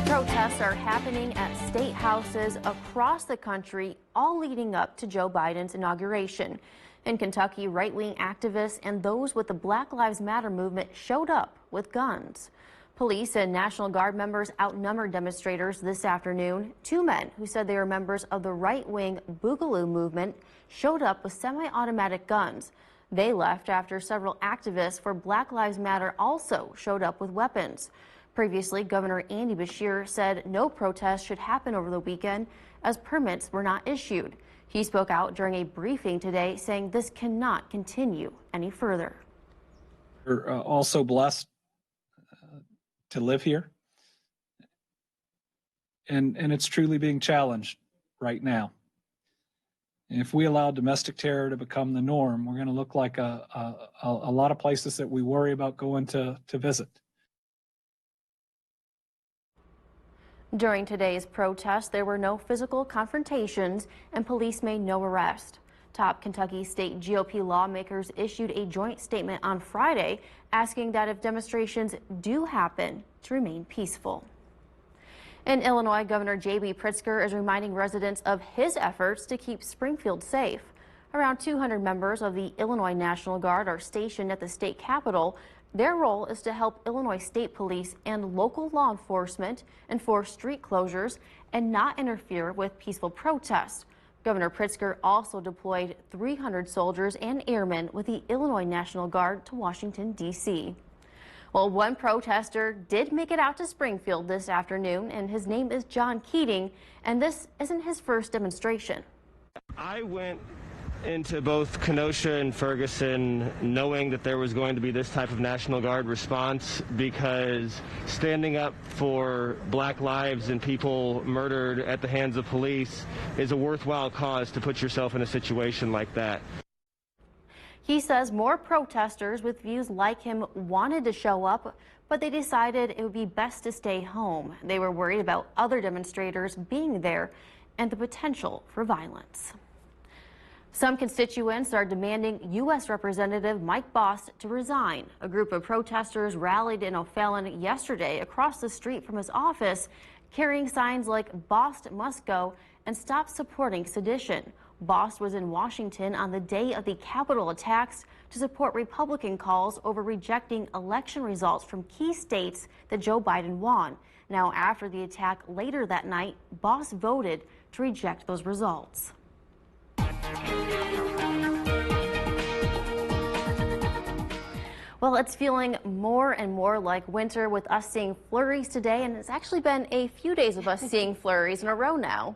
Protests are happening at state houses across the country, all leading up to Joe Biden's inauguration. In Kentucky, right-wing activists and those with the Black Lives Matter movement showed up with guns. Police and National Guard members outnumbered demonstrators this afternoon. Two men who said they were members of the right-wing Boogaloo movement showed up with semi-automatic guns. They left after several activists for Black Lives Matter also showed up with weapons. Previously, Governor Andy Beshear said no protests should happen over the weekend as permits were not issued. He spoke out during a briefing today saying this cannot continue any further. We're also blessed to live here, and it's truly being challenged right now. And if we allow domestic terror to become the norm, we're going to look like a lot of places that we worry about going to visit. During today's protest, there were no physical confrontations and police made no arrest. Top Kentucky State GOP lawmakers issued a joint statement on Friday asking that if demonstrations do happen, to remain peaceful. In Illinois, Governor J.B. Pritzker is reminding residents of his efforts to keep Springfield safe. Around 200 members of the Illinois National Guard are stationed at the state capitol. Their role is to help Illinois State Police and local law enforcement enforce street closures and not interfere with peaceful protests. Governor Pritzker also deployed 300 soldiers and airmen with the Illinois National Guard to Washington, D.C. Well, one protester did make it out to Springfield this afternoon, and his name is John Keating, and this isn't his first demonstration. I went into both Kenosha and Ferguson knowing that there was going to be this type of National Guard response, because standing up for black lives and people murdered at the hands of police is a worthwhile cause to put yourself in a situation like that. He says more protesters with views like him wanted to show up, but they decided it would be best to stay home. They were worried about other demonstrators being there and the potential for violence. Some constituents are demanding U.S. Representative Mike Bost to resign. A group of protesters rallied in O'Fallon yesterday across the street from his office, carrying signs like "Bost must go" and "Stop supporting sedition." Bost was in Washington on the day of the Capitol attacks to support Republican calls over rejecting election results from key states that Joe Biden won. Now, after the attack later that night, Bost voted to reject those results. Well, it's feeling more and more like winter with us seeing flurries today, and it's actually been a few days of us seeing flurries in a row now.